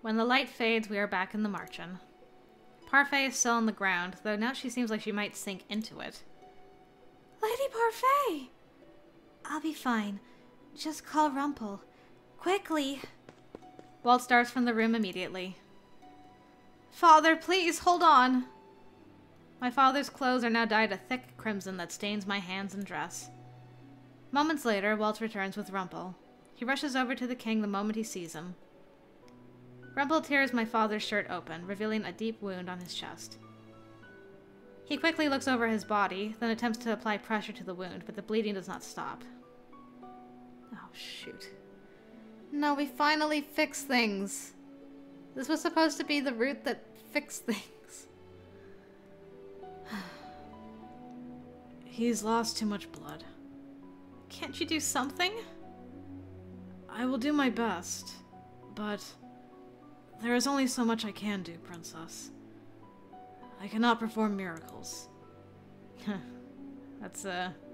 When the light fades, we are back in the Marchen. Parfait is still on the ground, though now she seems like she might sink into it. Lady Parfait! I'll be fine. Just call Rumpel. Quickly! Waltz starts from the room immediately. Father, please, hold on! My father's clothes are now dyed a thick crimson that stains my hands and dress. Moments later, Waltz returns with Rumpel. He rushes over to the king the moment he sees him. Rumpel tears my father's shirt open, revealing a deep wound on his chest. He quickly looks over his body, then attempts to apply pressure to the wound, but the bleeding does not stop. Oh, shoot. No, we finally fixed things. This was supposed to be the route that fixed things. He's lost too much blood. Can't you do something? I will do my best, but there is only so much I can do, Princess. I cannot perform miracles. That's,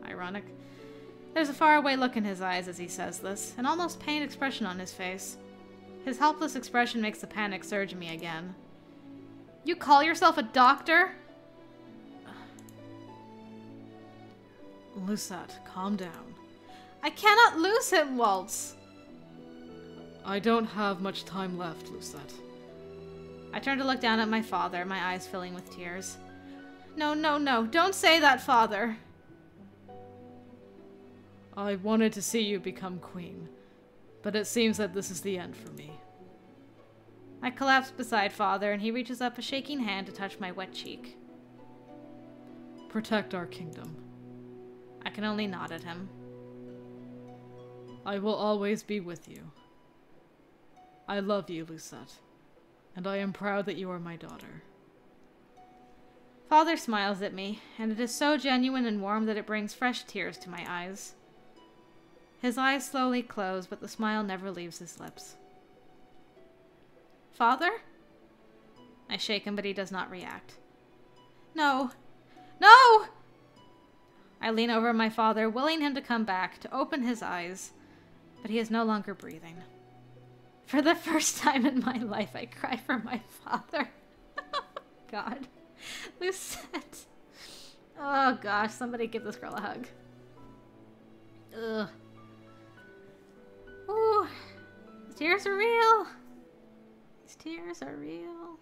ironic. There's a faraway look in his eyes as he says this, an almost pained expression on his face. His helpless expression makes the panic surge in me again. You call yourself a doctor? Lucette, calm down. I cannot lose him, Waltz! I don't have much time left, Lucette. I turn to look down at my father, my eyes filling with tears. No, no, no, don't say that, Father! I wanted to see you become queen, but it seems that this is the end for me. I collapse beside Father, and he reaches up a shaking hand to touch my wet cheek. Protect our kingdom. I can only nod at him. I will always be with you. I love you, Lucette, and I am proud that you are my daughter. Father smiles at me, and it is so genuine and warm that it brings fresh tears to my eyes. His eyes slowly close, but the smile never leaves his lips. Father? I shake him, but he does not react. No! No! I lean over my father, willing him to come back, to open his eyes, but he is no longer breathing. For the first time in my life, I cry for my father. God. Lucette. Oh gosh, somebody give this girl a hug. Ugh. Ooh. These tears are real. These tears are real.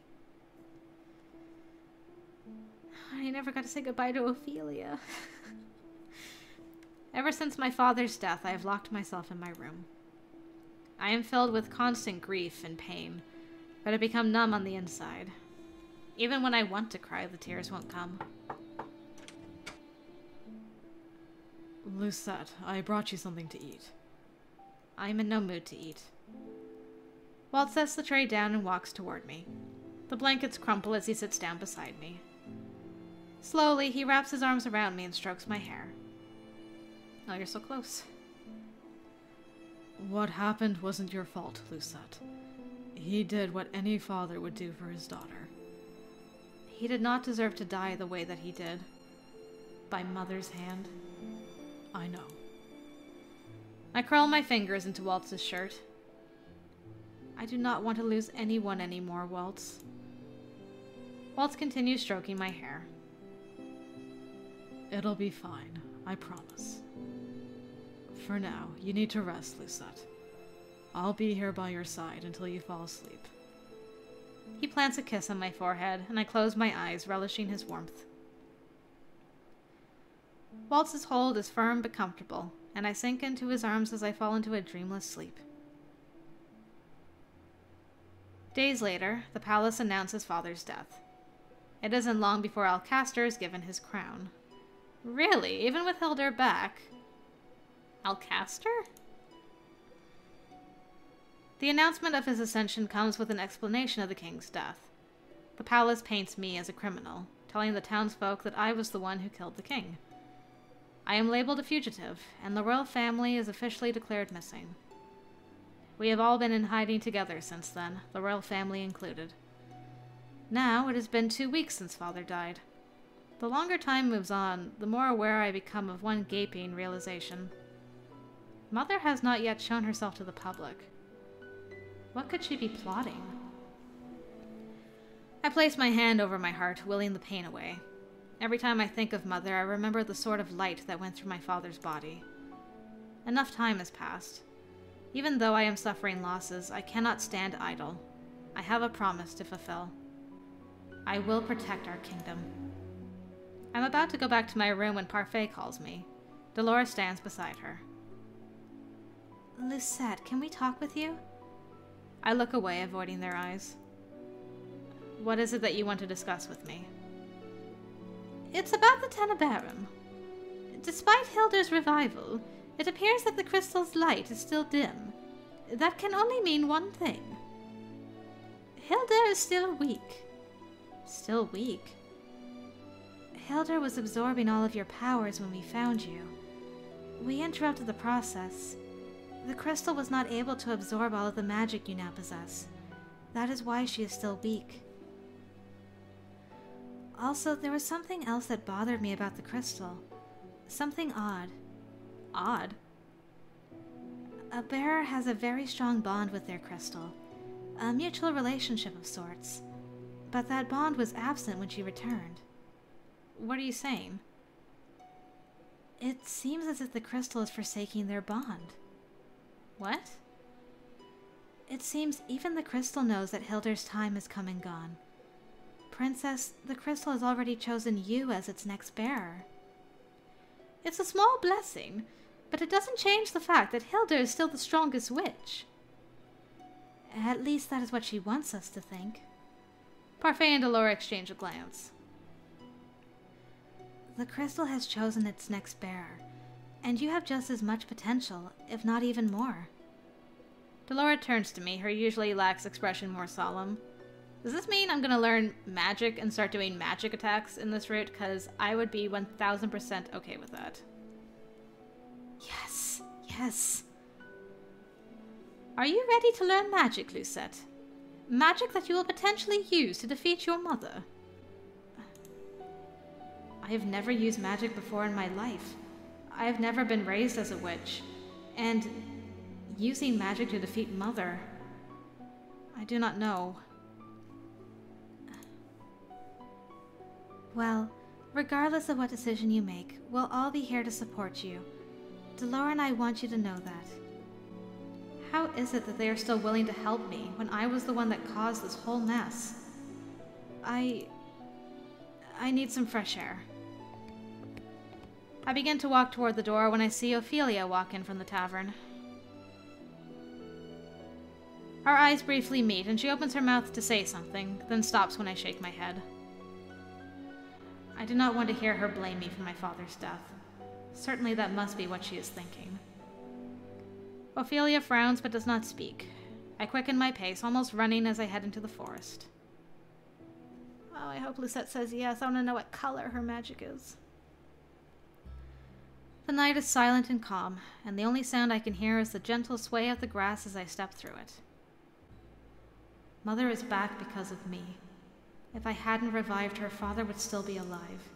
I never got to say goodbye to Ophelia. Ever since my father's death, I have locked myself in my room. I am filled with constant grief and pain, but I become numb on the inside. Even when I want to cry, the tears won't come. Lucette, I brought you something to eat. I am in no mood to eat. Walt sets the tray down and walks toward me. The blankets crumple as he sits down beside me. Slowly, he wraps his arms around me and strokes my hair. Oh, you're so close. What happened wasn't your fault, Lucette. He did what any father would do for his daughter. He did not deserve to die the way that he did. By Mother's hand. I know. I curl my fingers into Waltz's shirt. I do not want to lose anyone anymore, Waltz. Waltz continues stroking my hair. It'll be fine, I promise. For now, you need to rest, Lucette. I'll be here by your side until you fall asleep. He plants a kiss on my forehead, and I close my eyes, relishing his warmth. Waltz's hold is firm but comfortable, and I sink into his arms as I fall into a dreamless sleep. Days later, the palace announces Father's death. It isn't long before Alcaster is given his crown. Really? Even with Hildur back? Alcaster? The announcement of his ascension comes with an explanation of the king's death. The palace paints me as a criminal, telling the townsfolk that I was the one who killed the king. I am labeled a fugitive, and the royal family is officially declared missing. We have all been in hiding together since then, the royal family included. Now it has been 2 weeks since Father died. The longer time moves on, the more aware I become of one gaping realization. Mother has not yet shown herself to the public. What could she be plotting? I place my hand over my heart, willing the pain away. Every time I think of Mother, I remember the sort of light that went through my father's body. Enough time has passed. Even though I am suffering losses, I cannot stand idle. I have a promise to fulfill. I will protect our kingdom. I'm about to go back to my room when Parfait calls me. Dolores stands beside her. Lucette, can we talk with you? I look away, avoiding their eyes. What is it that you want to discuss with me? It's about the Tenebrarum. Despite Hilda's revival, it appears that the crystal's light is still dim. That can only mean one thing. Hilda is still weak. Still weak? Hilda was absorbing all of your powers when we found you. We interrupted the process. The crystal was not able to absorb all of the magic you now possess. That is why she is still weak. Also, there was something else that bothered me about the crystal. Something odd. Odd? A bearer has a very strong bond with their crystal. A mutual relationship of sorts. But that bond was absent when she returned. What are you saying? It seems as if the crystal is forsaking their bond. What? It seems even the crystal knows that Hilda's time has come and gone. Princess, the crystal has already chosen you as its next bearer. It's a small blessing, but it doesn't change the fact that Hilda is still the strongest witch. At least that is what she wants us to think. Parfait and Dolores exchange a glance. The crystal has chosen its next bearer, and you have just as much potential, if not even more. Dolores turns to me, her usually lax expression more solemn. Does this mean I'm gonna learn magic and start doing magic attacks in this route? Because I would be 1000% okay with that. Yes, yes. Are you ready to learn magic, Lucette? Magic that you will potentially use to defeat your mother? I have never used magic before in my life. I have never been raised as a witch. And using magic to defeat Mother, I do not know. Well, regardless of what decision you make, we'll all be here to support you. Dolores and I want you to know that. How is it that they are still willing to help me when I was the one that caused this whole mess? I need some fresh air. I begin to walk toward the door when I see Ophelia walk in from the tavern. Our eyes briefly meet, and she opens her mouth to say something, then stops when I shake my head. I do not want to hear her blame me for my father's death. Certainly that must be what she is thinking. Ophelia frowns but does not speak. I quicken my pace, almost running as I head into the forest. Oh, I hope Lucette says yes. I want to know what color her magic is. The night is silent and calm, and the only sound I can hear is the gentle sway of the grass as I step through it. Mother is back because of me. If I hadn't revived her, Father would still be alive.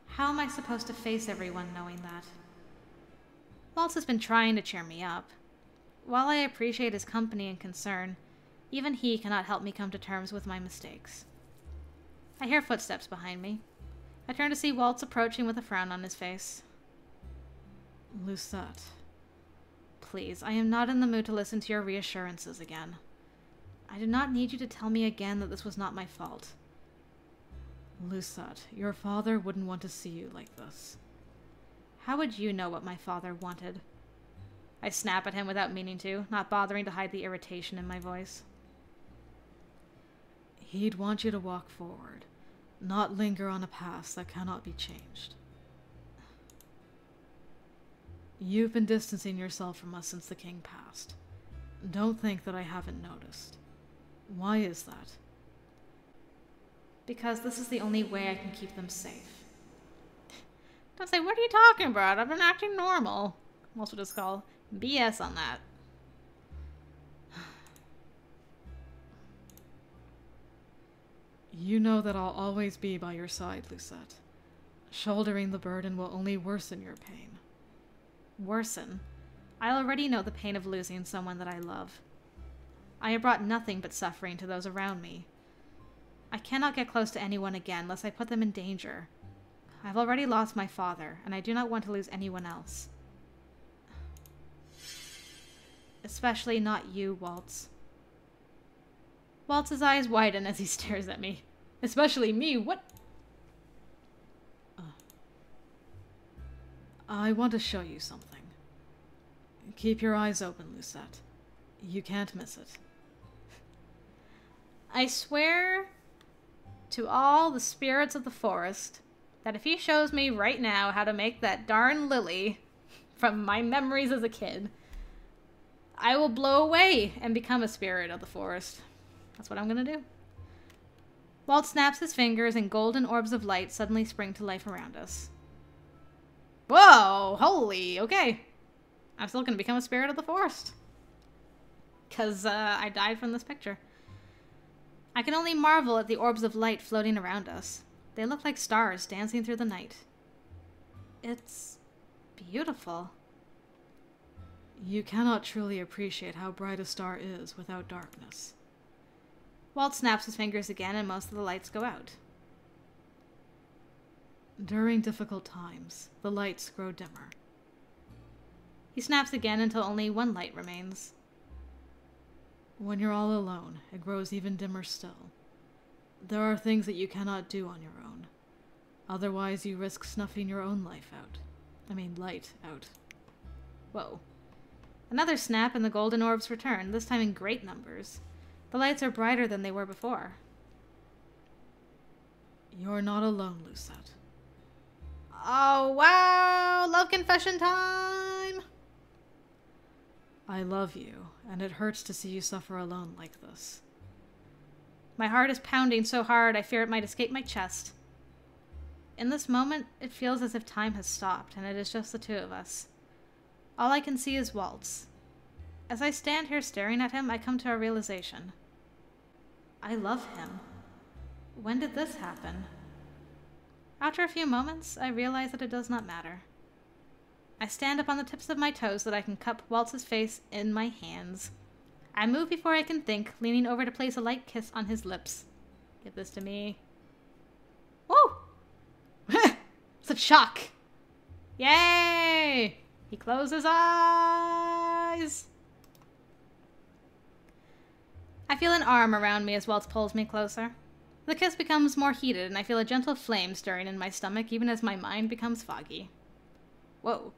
How am I supposed to face everyone knowing that? Waltz has been trying to cheer me up. While I appreciate his company and concern, even he cannot help me come to terms with my mistakes. I hear footsteps behind me. I turn to see Waltz approaching with a frown on his face. Lucette, please, I am not in the mood to listen to your reassurances again. I do not need you to tell me again that this was not my fault. Lucette, your father wouldn't want to see you like this. How would you know what my father wanted? I snap at him without meaning to, not bothering to hide the irritation in my voice. He'd want you to walk forward, not linger on a past that cannot be changed. You've been distancing yourself from us since the king passed. Don't think that I haven't noticed. Why is that? Because this is the only way I can keep them safe. Don't say, what are you talking about? I've been acting normal. Most would just call BS on that. You know that I'll always be by your side, Lucette. Shouldering the burden will only worsen your pain. Worsen? I already know the pain of losing someone that I love. I have brought nothing but suffering to those around me. I cannot get close to anyone again, lest I put them in danger. I've already lost my father, and I do not want to lose anyone else. Especially not you, Waltz. Waltz's eyes widen as he stares at me. Especially me, what? I want to show you something. Keep your eyes open, Lucette. You can't miss it. I swear to all the spirits of the forest that if he shows me right now how to make that darn lily from my memories as a kid, I will blow away and become a spirit of the forest. That's what I'm gonna do. Waltz snaps his fingers and golden orbs of light suddenly spring to life around us. Whoa! Holy! Okay. I'm still gonna become a spirit of the forest. Because I died from this picture. I can only marvel at the orbs of light floating around us. They look like stars dancing through the night. It's beautiful. You cannot truly appreciate how bright a star is without darkness. Walt snaps his fingers again and most of the lights go out. During difficult times, the lights grow dimmer. He snaps again until only one light remains. When you're all alone, it grows even dimmer still. There are things that you cannot do on your own. Otherwise, you risk snuffing your own light out. Whoa. Another snap and the golden orbs return, this time in great numbers. The lights are brighter than they were before. You're not alone, Lucette. Oh, wow! Love confession time! I love you, and it hurts to see you suffer alone like this. My heart is pounding so hard I fear it might escape my chest. In this moment, it feels as if time has stopped, and it is just the two of us. All I can see is Waltz. As I stand here staring at him, I come to a realization. I love him. When did this happen? After a few moments, I realize that it does not matter. I stand up on the tips of my toes so that I can cup Waltz's face in my hands. I move before I can think, leaning over to place a light kiss on his lips. Give this to me. Woo! It's a shock! Yay! He closed his eyes! I feel an arm around me as Waltz pulls me closer. The kiss becomes more heated, and I feel a gentle flame stirring in my stomach even as my mind becomes foggy. Whoa.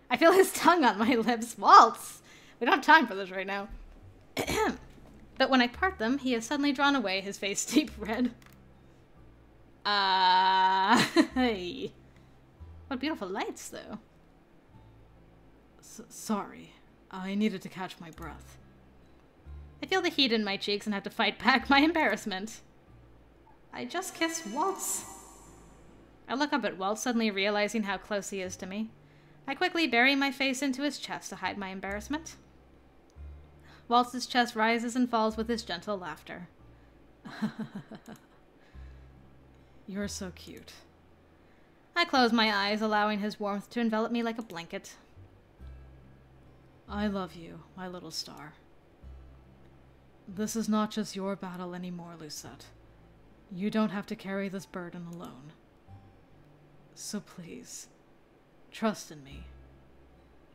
I feel his tongue on my lips. Waltz! We don't have time for this right now. But when I part them, he has suddenly drawn away, his face deep red. Hey. What beautiful lights, though. Sorry. I needed to catch my breath. I feel the heat in my cheeks and have to fight back my embarrassment. I just kissed Waltz. I look up at Waltz, suddenly realizing how close he is to me. I quickly bury my face into his chest to hide my embarrassment. Waltz's chest rises and falls with his gentle laughter. You're so cute. I close my eyes, allowing his warmth to envelop me like a blanket. I love you, my little star. This is not just your battle anymore, Lucette. You don't have to carry this burden alone. So please, trust in me.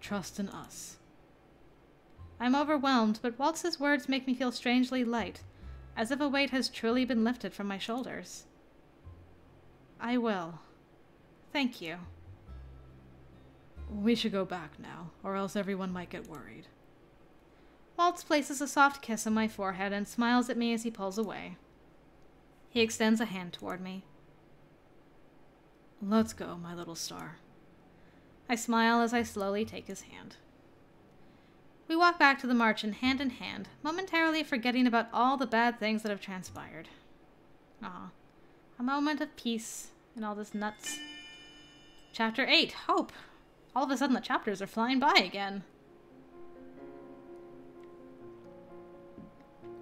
Trust in us. I'm overwhelmed, but Waltz's words make me feel strangely light, as if a weight has truly been lifted from my shoulders. I will. Thank you. We should go back now, or else everyone might get worried. Waltz places a soft kiss on my forehead and smiles at me as he pulls away. He extends a hand toward me. Let's go, my little star. I smile as I slowly take his hand. We walk back to the march in hand, momentarily forgetting about all the bad things that have transpired. Ah, a moment of peace in all this nuts. Chapter 8, Hope. All of a sudden the chapters are flying by again.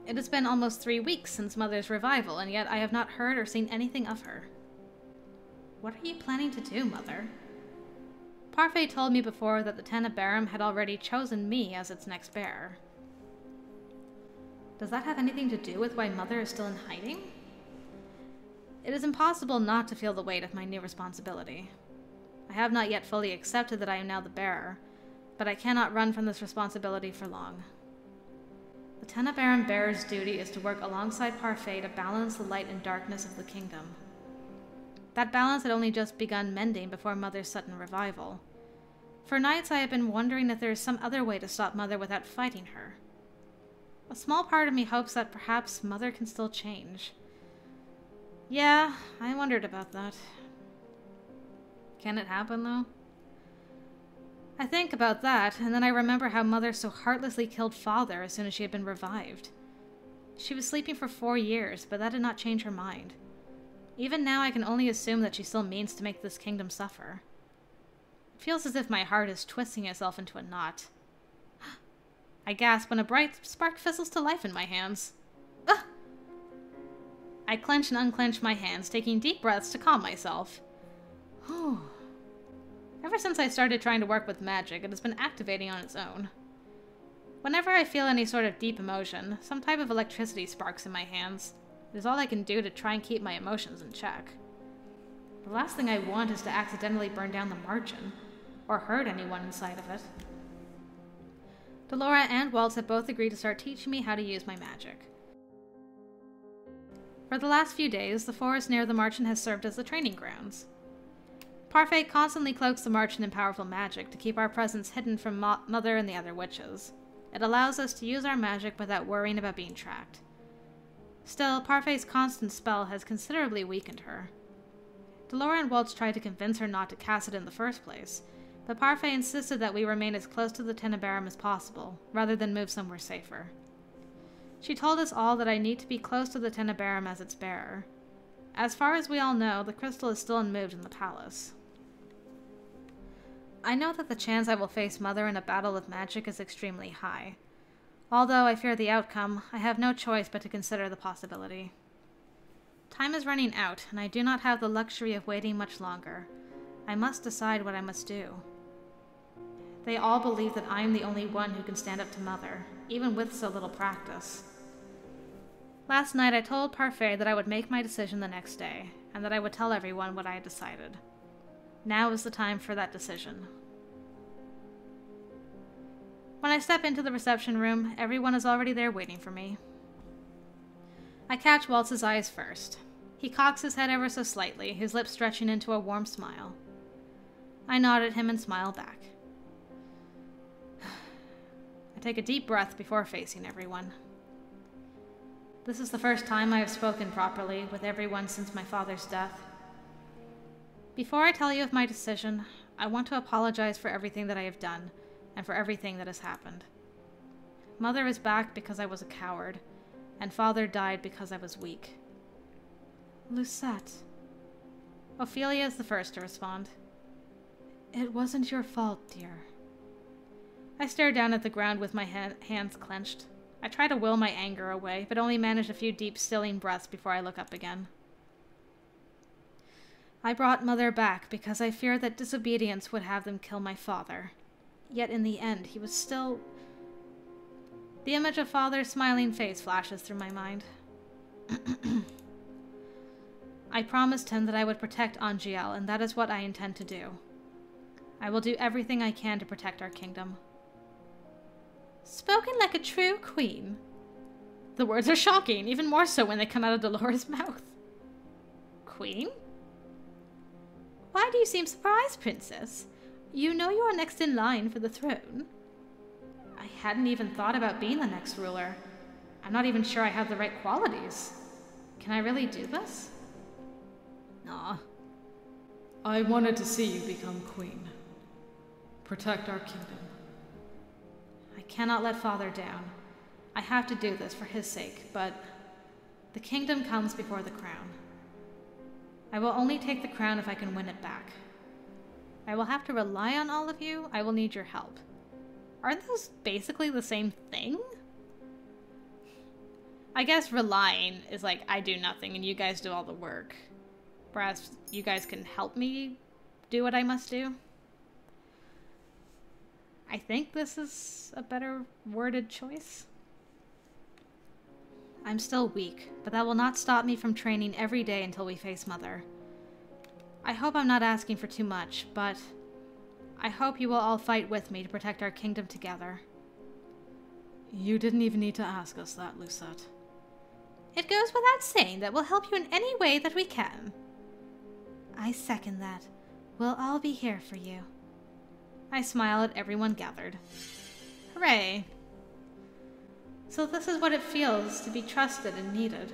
It has been almost 3 weeks since Mother's revival, and yet I have not heard or seen anything of her. What are you planning to do, Mother? Parfait told me before that the Tenebrarum had already chosen me as its next bearer. Does that have anything to do with why Mother is still in hiding? It is impossible not to feel the weight of my new responsibility. I have not yet fully accepted that I am now the bearer, but I cannot run from this responsibility for long. The Tenebrarum bearer's duty is to work alongside Parfait to balance the light and darkness of the kingdom. That balance had only just begun mending before Mother's sudden revival. For nights I have been wondering if there is some other way to stop Mother without fighting her. A small part of me hopes that perhaps Mother can still change. Yeah, I wondered about that. Can it happen, though? I think about that, and then I remember how Mother so heartlessly killed Father as soon as she had been revived. She was sleeping for 4 years, but that did not change her mind. Even now I can only assume that she still means to make this kingdom suffer. It feels as if my heart is twisting itself into a knot. I gasp when a bright spark fizzles to life in my hands. Ah! I clench and unclench my hands, taking deep breaths to calm myself. Ever since I started trying to work with magic, it has been activating on its own. Whenever I feel any sort of deep emotion, some type of electricity sparks in my hands. It is all I can do to try and keep my emotions in check. The last thing I want is to accidentally burn down the margin, or hurt anyone inside of it. Delora and Waltz have both agreed to start teaching me how to use my magic. For the last few days, the forest near the Marchant has served as the training grounds. Parfait constantly cloaks the Marchant in powerful magic to keep our presence hidden from Mother and the other witches. It allows us to use our magic without worrying about being tracked. Still, Parfait's constant spell has considerably weakened her. Delora and Waltz tried to convince her not to cast it in the first place, but Parfait insisted that we remain as close to the Tenebrarum as possible, rather than move somewhere safer. She told us all that I need to be close to the Tenebrarum as its bearer. As far as we all know, the crystal is still unmoved in the palace. I know that the chance I will face Mother in a battle of magic is extremely high. Although I fear the outcome, I have no choice but to consider the possibility. Time is running out, and I do not have the luxury of waiting much longer. I must decide what I must do. They all believe that I am the only one who can stand up to Mother, even with so little practice. Last night I told Parfait that I would make my decision the next day, and that I would tell everyone what I had decided. Now is the time for that decision. When I step into the reception room, everyone is already there waiting for me. I catch Waltz's eyes first. He cocks his head ever so slightly, his lips stretching into a warm smile. I nod at him and smile back. I take a deep breath before facing everyone. This is the first time I have spoken properly with everyone since my father's death. Before I tell you of my decision, I want to apologize for everything that I have done, and for everything that has happened. Mother is back because I was a coward, and Father died because I was weak. Lucette. Ophelia is the first to respond. It wasn't your fault, dear. I stare down at the ground with my hands clenched. I try to will my anger away, but only manage a few deep, stilling breaths before I look up again. I brought Mother back because I feared that disobedience would have them kill my father. Yet in the end, he was still... The image of Father's smiling face flashes through my mind. I promised him that I would protect Angielle, and that is what I intend to do. I will do everything I can to protect our kingdom. Spoken like a true queen. The words are shocking, even more so when they come out of Dolores' mouth. Queen? Why do you seem surprised, Princess? You know you are next in line for the throne. I hadn't even thought about being the next ruler. I'm not even sure I have the right qualities. Can I really do this? Aw. I wanted to see you become queen. Protect our kingdom. I cannot let Father down. I have to do this for his sake, but the kingdom comes before the crown. I will only take the crown if I can win it back. I will have to rely on all of you. I will need your help. Aren't those basically the same thing? I guess relying is like I do nothing and you guys do all the work. Perhaps you guys can help me do what I must do. I think this is a better worded choice. I'm still weak, but that will not stop me from training every day until we face Mother. I hope I'm not asking for too much, but I hope you will all fight with me to protect our kingdom together. You didn't even need to ask us that, Lucette. It goes without saying that we'll help you in any way that we can. I second that. We'll all be here for you. I smile at everyone gathered. Hooray! So this is what it feels to be trusted and needed.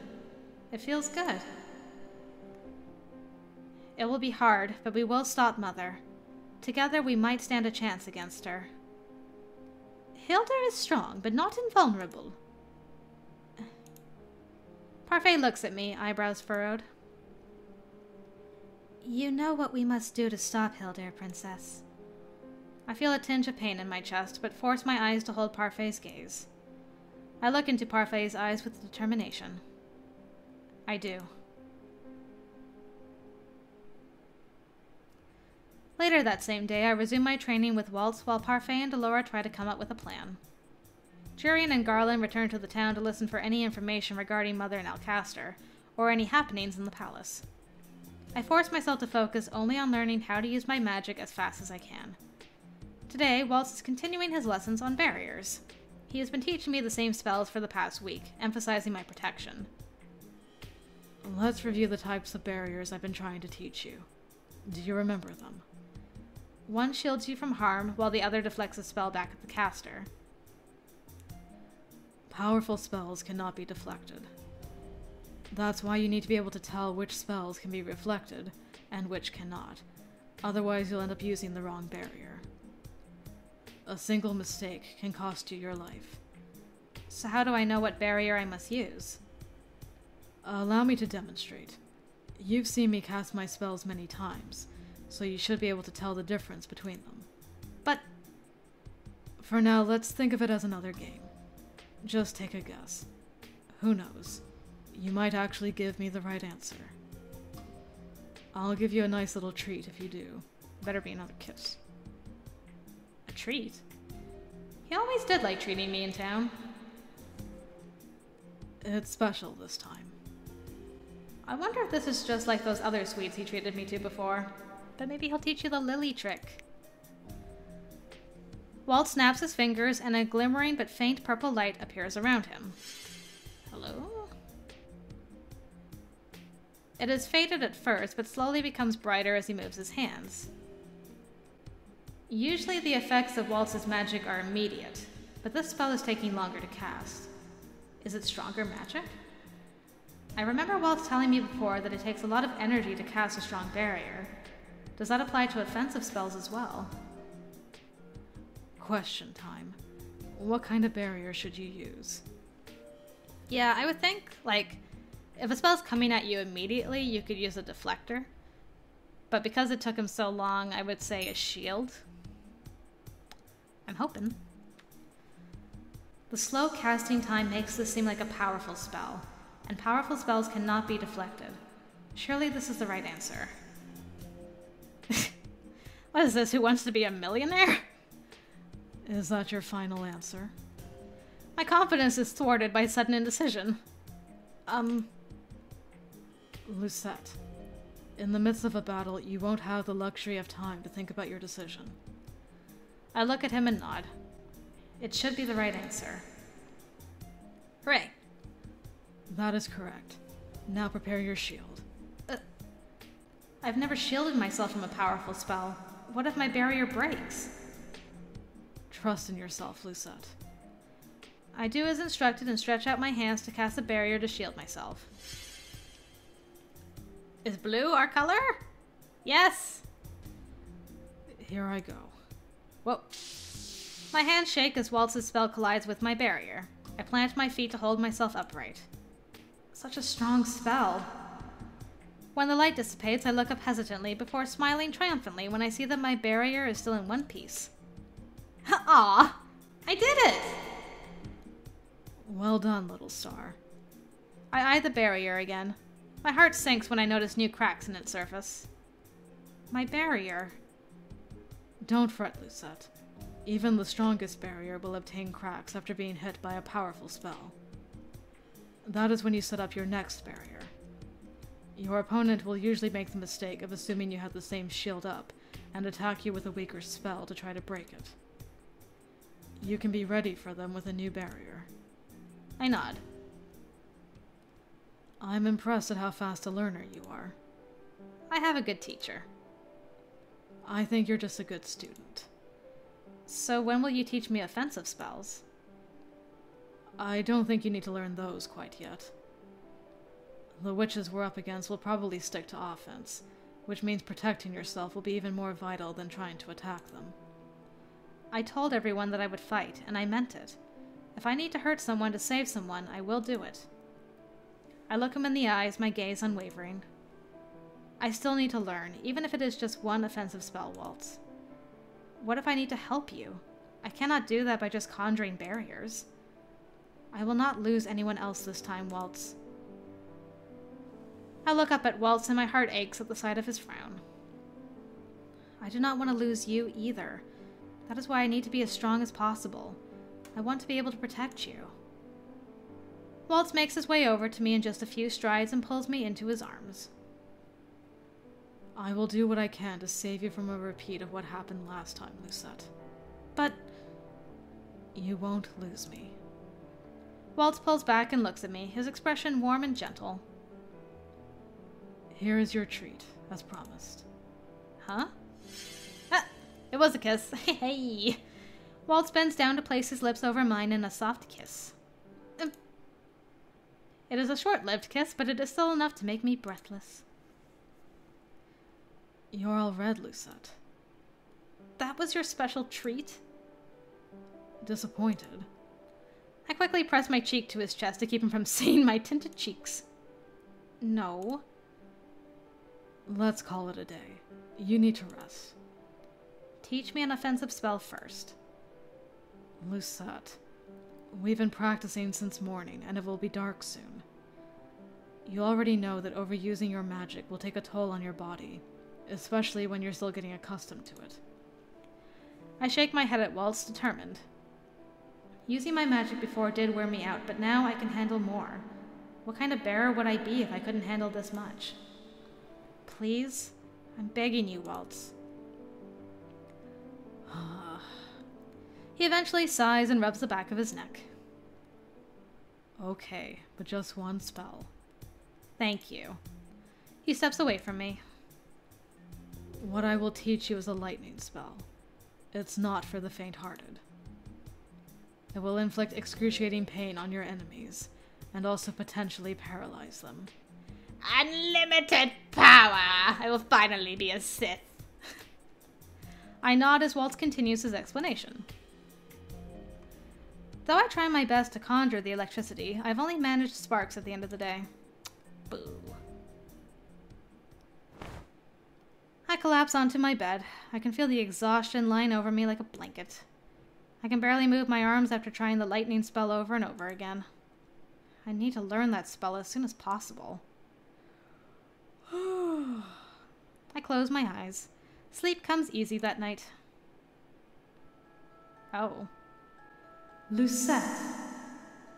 It feels good. It will be hard, but we will stop Mother. Together we might stand a chance against her. Hilda is strong, but not invulnerable. Parfait looks at me, eyebrows furrowed. You know what we must do to stop Hilda, Princess. I feel a tinge of pain in my chest, but force my eyes to hold Parfait's gaze. I look into Parfait's eyes with determination. I do. Later that same day, I resume my training with Waltz while Parfait and Delora try to come up with a plan. Jurian and Garland return to the town to listen for any information regarding Mother and Alcaster, or any happenings in the palace. I force myself to focus only on learning how to use my magic as fast as I can. Today, Waltz is continuing his lessons on barriers. He has been teaching me the same spells for the past week, emphasizing my protection. Let's review the types of barriers I've been trying to teach you. Do you remember them? One shields you from harm, while the other deflects a spell back at the caster. Powerful spells cannot be deflected. That's why you need to be able to tell which spells can be reflected and which cannot. Otherwise, you'll end up using the wrong barrier. A single mistake can cost you your life. So how do I know what barrier I must use? Allow me to demonstrate. You've seen me cast my spells many times, so you should be able to tell the difference between them. But for now, let's think of it as another game. Just take a guess. Who knows? You might actually give me the right answer. I'll give you a nice little treat if you do. Better be another kiss. A treat? He always did like treating me in town. It's special this time. I wonder if this is just like those other sweets he treated me to before. But maybe he'll teach you the lily trick. Walt snaps his fingers and a glimmering but faint purple light appears around him. Hello? It is faded at first, but slowly becomes brighter as he moves his hands. Usually the effects of Waltz's magic are immediate, but this spell is taking longer to cast. Is it stronger magic? I remember Waltz telling me before that it takes a lot of energy to cast a strong barrier. Does that apply to offensive spells as well? Question time. What kind of barrier should you use? Yeah, I would think, like, if a spell's coming at you immediately, you could use a deflector. But because it took him so long, I would say a shield. I'm hoping. The slow casting time makes this seem like a powerful spell, and powerful spells cannot be deflected. Surely this is the right answer. What is this, Who Wants to Be a Millionaire? Is that your final answer? My confidence is thwarted by sudden indecision. Lucette, in the midst of a battle, you won't have the luxury of time to think about your decision. I look at him and nod. It should be the right answer. Hooray! That is correct. Now prepare your shield. I've never shielded myself from a powerful spell. What if my barrier breaks? Trust in yourself, Lucette. I do as instructed and stretch out my hands to cast a barrier to shield myself. Is blue our color? Yes! Here I go. Whoa. My hands shake as Waltz's spell collides with my barrier. I plant my feet to hold myself upright. Such a strong spell. When the light dissipates, I look up hesitantly before smiling triumphantly when I see that my barrier is still in one piece. Ah! I did it! Well done, little star. I eye the barrier again. My heart sinks when I notice new cracks in its surface. My barrier. Don't fret, Lucette. Even the strongest barrier will obtain cracks after being hit by a powerful spell. That is when you set up your next barrier. Your opponent will usually make the mistake of assuming you have the same shield up and attack you with a weaker spell to try to break it. You can be ready for them with a new barrier. I nod. I'm impressed at how fast a learner you are. I have a good teacher. I think you're just a good student. So when will you teach me offensive spells? I don't think you need to learn those quite yet. The witches we're up against will probably stick to offense, which means protecting yourself will be even more vital than trying to attack them. I told everyone that I would fight, and I meant it. If I need to hurt someone to save someone, I will do it. I look him in the eyes, my gaze unwavering. I still need to learn, even if it is just one offensive spell, Waltz. What if I need to help you? I cannot do that by just conjuring barriers. I will not lose anyone else this time, Waltz. I look up at Waltz and my heart aches at the sight of his frown. I do not want to lose you either. That is why I need to be as strong as possible. I want to be able to protect you. Waltz makes his way over to me in just a few strides and pulls me into his arms. I will do what I can to save you from a repeat of what happened last time, Lucette. But you won't lose me. Waltz pulls back and looks at me, his expression warm and gentle. Here is your treat, as promised. Huh? Ah, it was a kiss. Hey! Waltz bends down to place his lips over mine in a soft kiss. It is a short-lived kiss, but it is still enough to make me breathless. You're all red, Lucette. That was your special treat? Disappointed. I quickly press my cheek to his chest to keep him from seeing my tinted cheeks. No. Let's call it a day. You need to rest. Teach me an offensive spell first. Lucette, we've been practicing since morning, and it will be dark soon. You already know that overusing your magic will take a toll on your body, especially when you're still getting accustomed to it. I shake my head at Waltz, determined. Using my magic before did wear me out, but now I can handle more. What kind of bearer would I be if I couldn't handle this much? Please? I'm begging you, Waltz. He eventually sighs and rubs the back of his neck. Okay, but just one spell. Thank you. He steps away from me. What I will teach you is a lightning spell. It's not for the faint-hearted. It will inflict excruciating pain on your enemies, and also potentially paralyze them. Unlimited power! I will finally be a Sith. I nod as Waltz continues his explanation. Though I try my best to conjure the electricity, I've only managed sparks at the end of the day. Boo. I collapse onto my bed. I can feel the exhaustion lying over me like a blanket. I can barely move my arms after trying the lightning spell over and over again. I need to learn that spell as soon as possible. I close my eyes. Sleep comes easy that night. Oh. Lucette.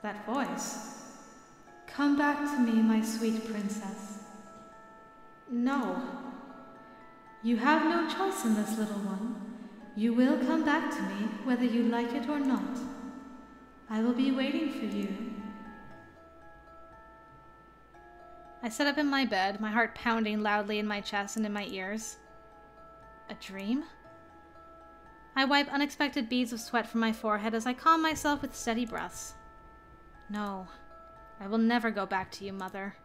That voice. Come back to me, my sweet princess. No. You have no choice in this, little one. You will come back to me, whether you like it or not. I will be waiting for you. I sit up in my bed, my heart pounding loudly in my chest and in my ears. A dream? I wipe unexpected beads of sweat from my forehead as I calm myself with steady breaths. No, I will never go back to you, Mother.